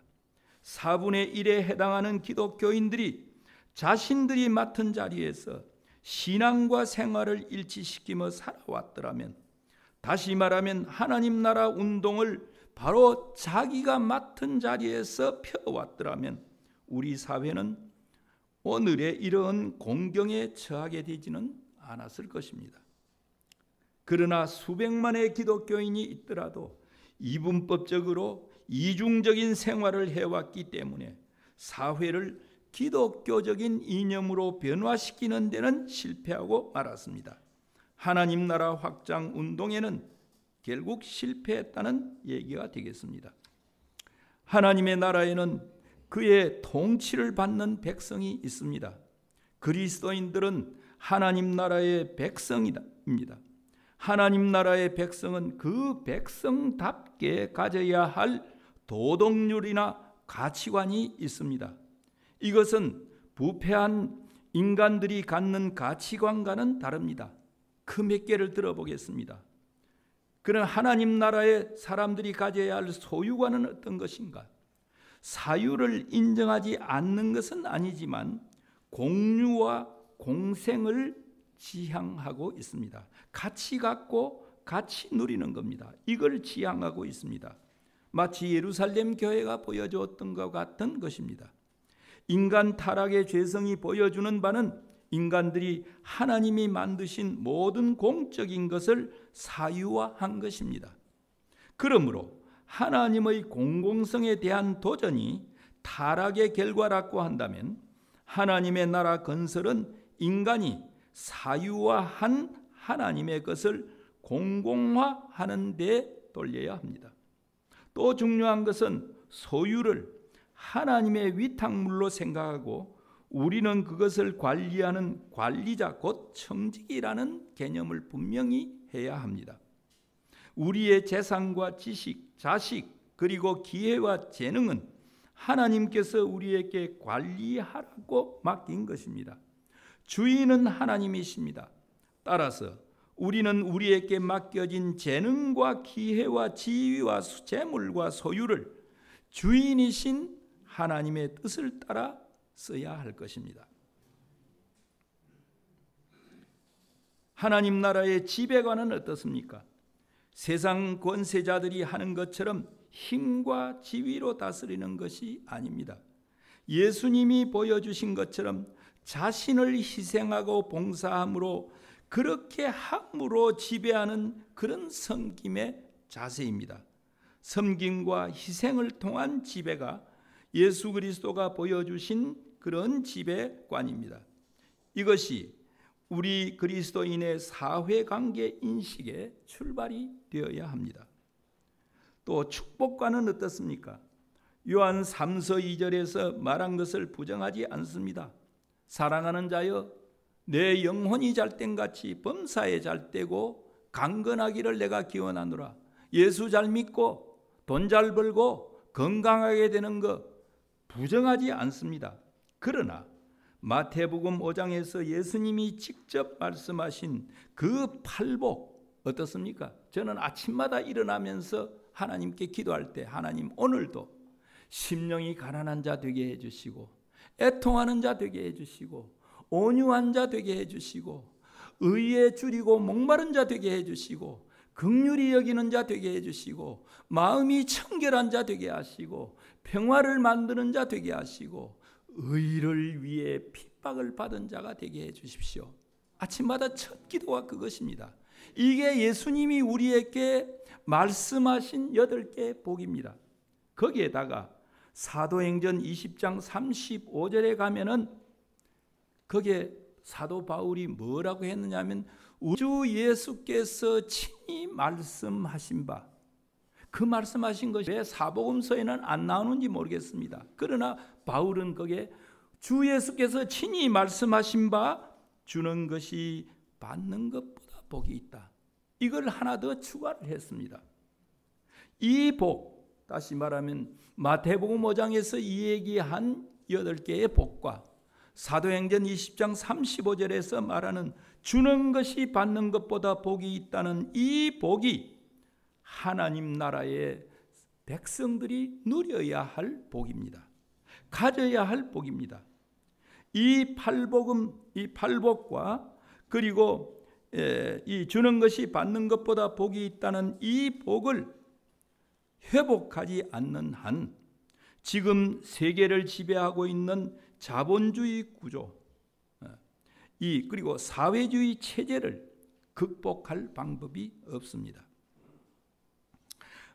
[SPEAKER 1] 4분의 1에 해당하는 기독교인들이 자신들이 맡은 자리에서 신앙과 생활을 일치시키며 살아왔더라면, 다시 말하면 하나님 나라 운동을 바로 자기가 맡은 자리에서 펴왔더라면 우리 사회는 오늘의 이러한 공경에 처하게 되지는 않았을 것입니다. 그러나 수백만의 기독교인이 있더라도 이분법적으로 이중적인 생활을 해왔기 때문에 사회를 기독교적인 이념으로 변화시키는 데는 실패하고 말았습니다. 하나님 나라 확장 운동에는 결국 실패했다는 얘기가 되겠습니다. 하나님의 나라에는 그의 통치를 받는 백성이 있습니다. 그리스도인들은 하나님 나라의 백성입니다. 하나님 나라의 백성은 그 백성답게 가져야 할 도덕률이나 가치관이 있습니다. 이것은 부패한 인간들이 갖는 가치관과는 다릅니다. 그 몇 개를 들어보겠습니다. 그런 하나님 나라의 사람들이 가져야 할 소유관은 어떤 것인가? 사유를 인정하지 않는 것은 아니지만 공유와 공생을 지향하고 있습니다. 같이 갖고 같이 누리는 겁니다. 이걸 지향하고 있습니다. 마치 예루살렘 교회가 보여주었던 것 같은 것입니다. 인간 타락의 죄성이 보여주는 바는 인간들이 하나님이 만드신 모든 공적인 것을 사유화한 것입니다. 그러므로 하나님의 공공성에 대한 도전이 타락의 결과라고 한다면 하나님의 나라 건설은 인간이 사유화한 하나님의 것을 공공화하는 데 돌려야 합니다. 또 중요한 것은 소유를 하나님의 위탁물로 생각하고 우리는 그것을 관리하는 관리자 곧 청직이라는 개념을 분명히 해야 합니다. 우리의 재산과 지식, 자식 그리고 기회와 재능은 하나님께서 우리에게 관리하라고 맡긴 것입니다. 주인은 하나님이십니다. 따라서 우리는 우리에게 맡겨진 재능과 기회와 지위와 재물과 소유를 주인이신 하나님의 뜻을 따라 써야 할 것입니다. 하나님 나라의 지배관은 어떻습니까? 세상 권세자들이 하는 것처럼 힘과 지위로 다스리는 것이 아닙니다. 예수님이 보여주신 것처럼 자신을 희생하고 봉사함으로 그렇게 함으로 지배하는 그런 섬김의 자세입니다. 섬김과 희생을 통한 지배가 예수 그리스도가 보여주신 그런 지배관입니다. 이것이 우리 그리스도인의 사회관계 인식의 출발이 되어야 합니다. 또 축복과는 어떻습니까? 요한 3서 2절에서 말한 것을 부정하지 않습니다. 사랑하는 자여, 내 영혼이 잘된같이 범사에 잘되고 강건하기를 내가 기원하노라. 예수 잘 믿고 돈 잘 벌고 건강하게 되는 것 부정하지 않습니다. 그러나 마태복음 5장에서 예수님이 직접 말씀하신 그 팔복 어떻습니까? 저는 아침마다 일어나면서 하나님께 기도할 때 하나님 오늘도 심령이 가난한 자 되게 해주시고 애통하는 자 되게 해주시고 온유한 자 되게 해주시고 의에 줄이고 목마른 자 되게 해주시고 긍휼히 여기는 자 되게 해주시고 마음이 청결한 자 되게 하시고 평화를 만드는 자 되게 하시고 의를 위해 핍박을 받은 자가 되게 해주십시오. 아침마다 첫 기도가 그것입니다. 이게 예수님이 우리에게 말씀하신 8개의 복입니다. 거기에다가 사도행전 20장 35절에 가면은 거기에 사도 바울이 뭐라고 했느냐면 주 예수께서 친히 말씀하신 바, 그 말씀하신 것이 왜 사복음서에는 안 나오는지 모르겠습니다. 그러나 바울은 거기에 주 예수께서 친히 말씀하신 바 주는 것이 받는 것보다 복이 있다. 이걸 하나 더 추가를 했습니다. 이 복, 다시 말하면 마태복음 5장에서 이 얘기한 8개의 복과 사도행전 20장 35절에서 말하는 주는 것이 받는 것보다 복이 있다는 이 복이 하나님 나라의 백성들이 누려야 할 복입니다. 가져야 할 복입니다. 이 팔복과 그리고 이 주는 것이 받는 것보다 복이 있다는 이 복을 회복하지 않는 한 지금 세계를 지배하고 있는 자본주의 구조, 그리고 사회주의 체제를 극복할 방법이 없습니다.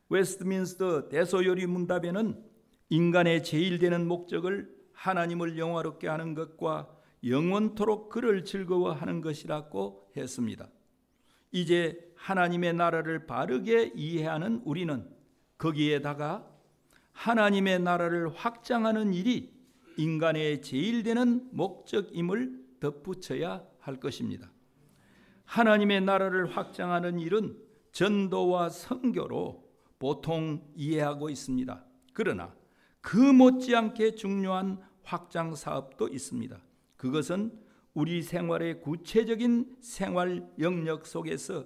[SPEAKER 1] 웨스트민스터 대소요리 문답에는 인간의 제일 되는 목적을 하나님을 영화롭게 하는 것과 영원토록 그를 즐거워하는 것이라고 했습니다. 이제 하나님의 나라를 바르게 이해하는 우리는 거기에다가 하나님의 나라를 확장하는 일이 인간의 제일 되는 목적임을 덧붙여야 할 것입니다. 하나님의 나라를 확장하는 일은 전도와 선교로 보통 이해하고 있습니다. 그러나 그 못지않게 중요한 확장 사업도 있습니다. 그것은 우리 생활의 구체적인 생활 영역 속에서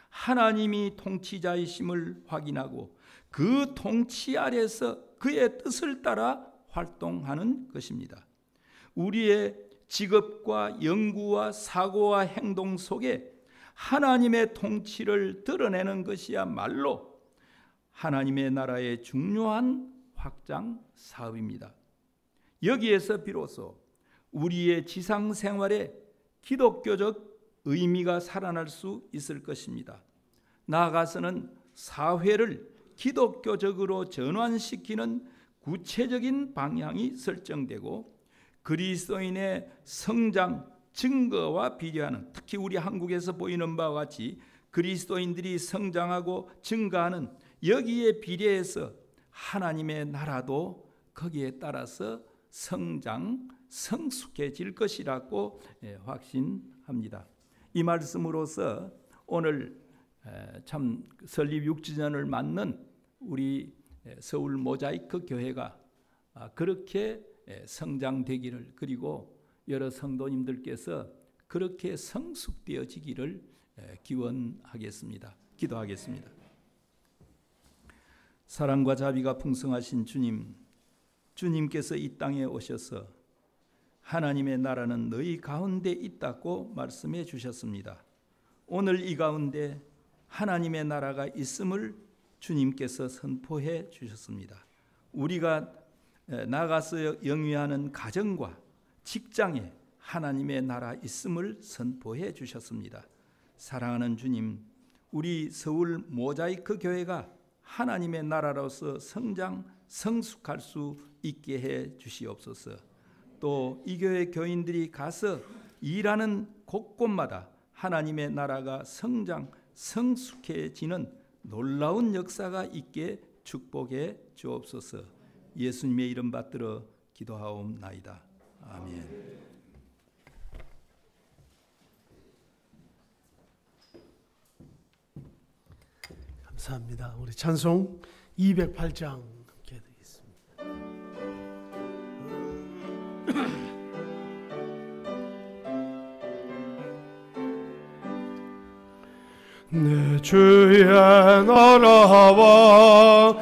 [SPEAKER 1] 하나님이 통치자이심을 확인하고 그 통치 아래서 그의 뜻을 따라 활동하는 것입니다. 우리의 직업과 연구와 사고와 행동 속에 하나님의 통치를 드러내는 것이야말로 하나님의 나라의 중요한 확장 사업입니다. 여기에서 비로소 우리의 지상 생활에 기독교적 의미가 살아날 수 있을 것입니다. 나아가서는 사회를 기독교적으로 전환시키는 구체적인 방향이 설정되고 그리스도인의 성장 증거와 비례하는, 특히 우리 한국에서 보이는 바와 같이 그리스도인들이 성장하고 증가하는 여기에 비례해서 하나님의 나라도 거기에 따라서 성장, 성숙해질 것이라고 확신합니다. 이 말씀으로서 오늘 참 설립 6주년을 맞는 우리 서울 모자이크 교회가 그렇게 성장되기를, 그리고 여러 성도님들께서 그렇게 성숙되어지기를 기원하겠습니다. 기도하겠습니다. 사랑과 자비가 풍성하신 주님, 주님께서 이 땅에 오셔서 하나님의 나라는 너희 가운데 있다고 말씀해 주셨습니다. 오늘 이 가운데 하나님의 나라가 있음을 주님께서 선포해 주셨습니다. 우리가 나가서 영위하는 가정과 직장에 하나님의 나라 있음을 선포해 주셨습니다. 사랑하는 주님, 우리 서울 모자이크 교회가 하나님의 나라로서 성장, 성숙할 수 있게 해 주시옵소서. 또 이 교회 교인들이 가서 일하는 곳곳마다 하나님의 나라가 성숙해지는 놀라운 역사가 있게 축복해 주옵소서. 예수님의 이름 받들어 기도하옵나이다. 아멘.
[SPEAKER 2] 감사합니다. 우리 찬송 208장 함께 드리겠습니다. 내 주의 나라와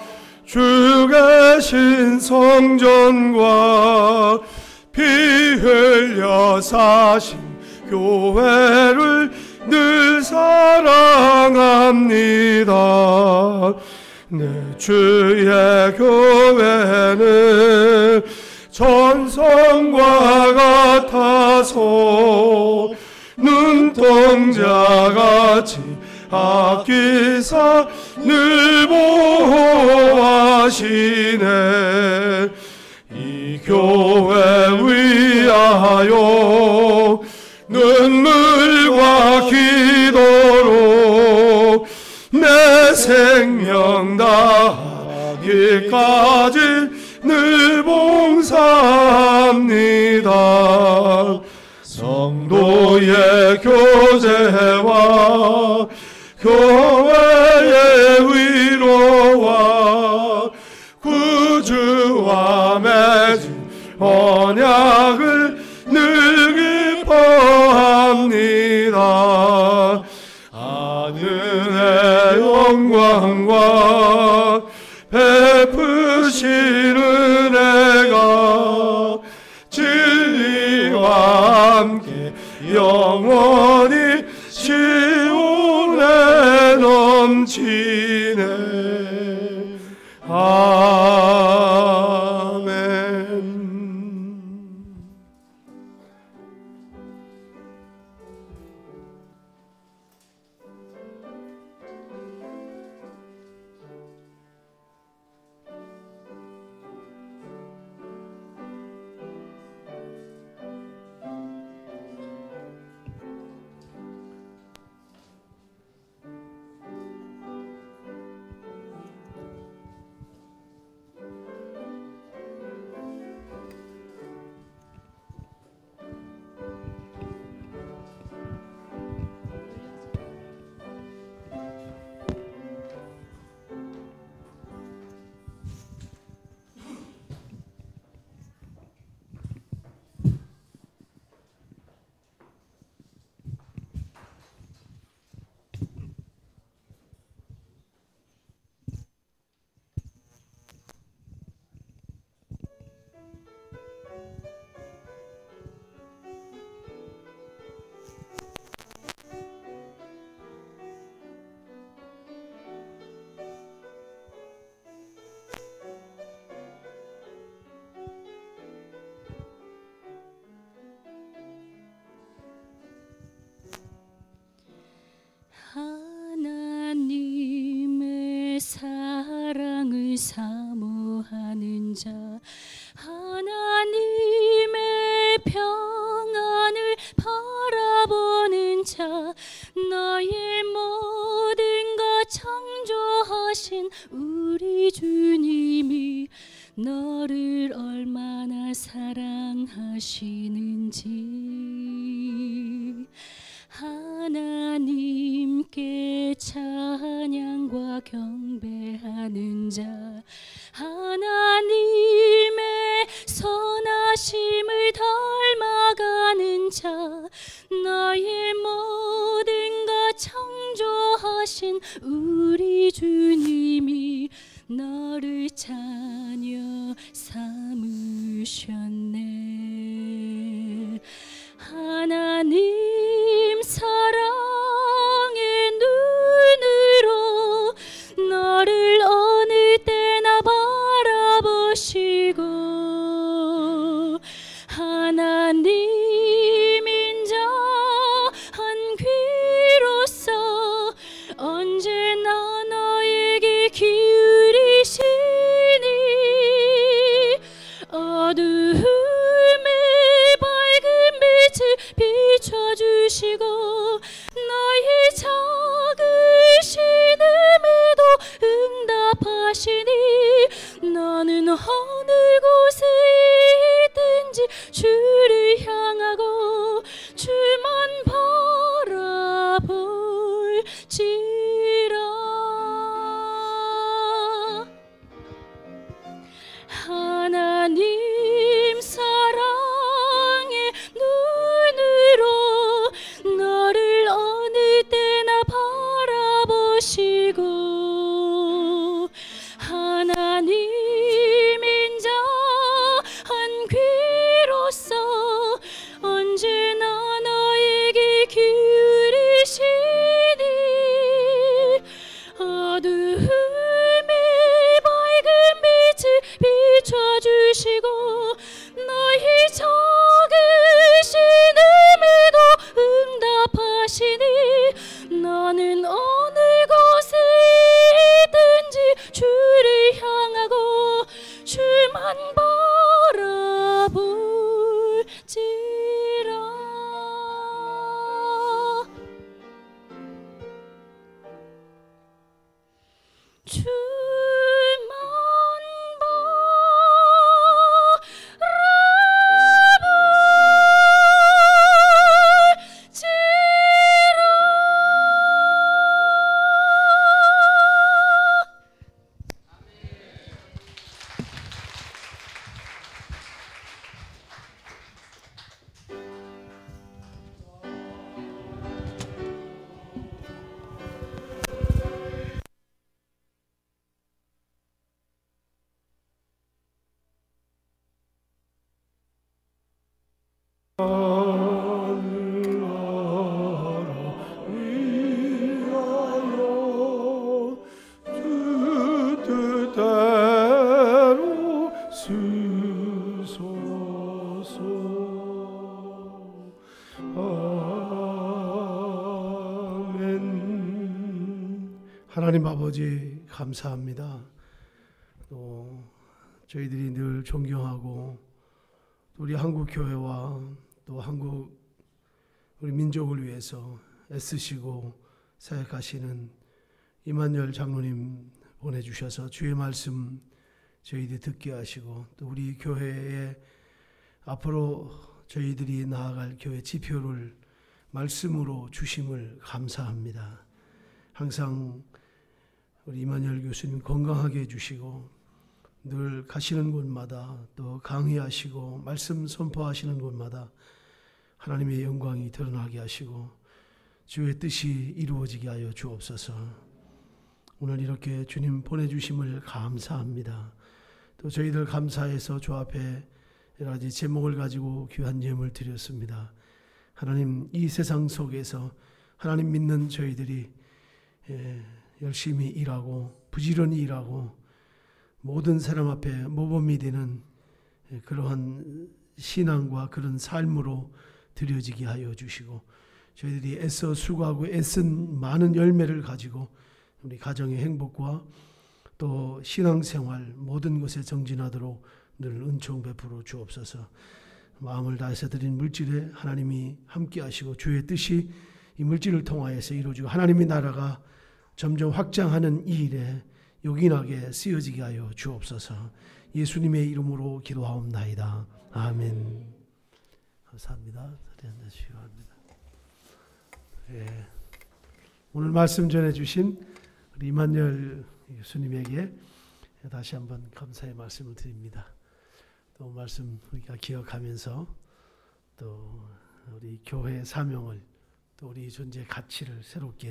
[SPEAKER 2] 주 계신 성전과 피 흘려 사신 교회를 늘 사랑합니다. 내 주의 교회는 전성과 같아서 눈동자같이 아끼사 늘 보호하시네. 이 교회 위하여 눈물과 기도로 내 생명 다하기까지 늘 봉사합니다. 성도의 교제와 교회의 위로와 구주와 맺은 언약을 늘 기뻐합니다. 하늘의 영광과 베푸신 은혜가 진리와 함께 영원히 시온에 넘치네. 아멘.
[SPEAKER 3] 하나님의 사랑을 사모하는 자, 하나님의 평안을 바라보는 자, 너의 모든 것 창조하신 우리 주님이 너를 얼마나 사랑하시는지 하나님께 찬양과 경배하는 자, 하나님의 선하심을 닮아가는 자, 너의 모든 것 창조하신 우리 주님이 너를 자녀 삼으셨네. 하나님 사랑의 눈으로 너를 어느 때나 바라보시고 하나님 인자한 귀로서 언제나 너에게 하나님 사랑의 눈으로 너를 어느 때나 바라보시고 하나님 인자한 귀로서 언제나 너에게 기울이시니 어두움에 밝은 빛을 비춰주시고 너희 작으신 음에도 응답하시니 나는 어느 곳에 있든지 주를 향하고 주만 바라볼지라. 주만
[SPEAKER 2] 하나님 아버지 감사합니다. 또 저희들이 늘 존경하고 우리 한국 교회와 또 한국 우리 민족을 위해서 애쓰시고 사역하시는 이만열 장로님 보내주셔서 주의 말씀 저희들이 듣게 하시고 또 우리 교회에 앞으로 저희들이 나아갈 교회 지표를 말씀으로 주심을 감사합니다. 항상 우리 이만열 교수님 건강하게 해주시고 늘 가시는 곳마다 또 강의하시고 말씀 선포하시는 곳마다 하나님의 영광이 드러나게 하시고 주의 뜻이 이루어지게 하여 주옵소서. 오늘 이렇게 주님 보내주심을 감사합니다. 또 저희들 감사해서 주 앞에 여러 가지 제목을 가지고 귀한 예물 드렸습니다. 하나님 이 세상 속에서 하나님 믿는 저희들이 열심히 일하고 부지런히 일하고 모든 사람 앞에 모범이 되는 그러한 신앙과 그런 삶으로 드려지게 하여 주시고 저희들이 애써 수고하고 애쓴 많은 열매를 가지고 우리 가정의 행복과 또 신앙생활 모든 것에 정진하도록 늘 은총 베풀어 주옵소서. 마음을 다해서 드린 물질에 하나님이 함께 하시고 주의 뜻이 이 물질을 통하여서 이루어지고 하나님의 나라가 점점 확장하는 이 일에 요긴하게 쓰여지게 하여 주옵소서. 예수님의 이름으로 기도하옵나이다. 아멘. 감사합니다. 자리에 앉으시기 바랍니다. 오늘 말씀 전해주신 우리 이만열 교수님에게 다시 한번 감사의 말씀을 드립니다. 또 말씀 우리가 기억하면서 또 우리 교회의 사명을 또 우리 존재의 가치를 새롭게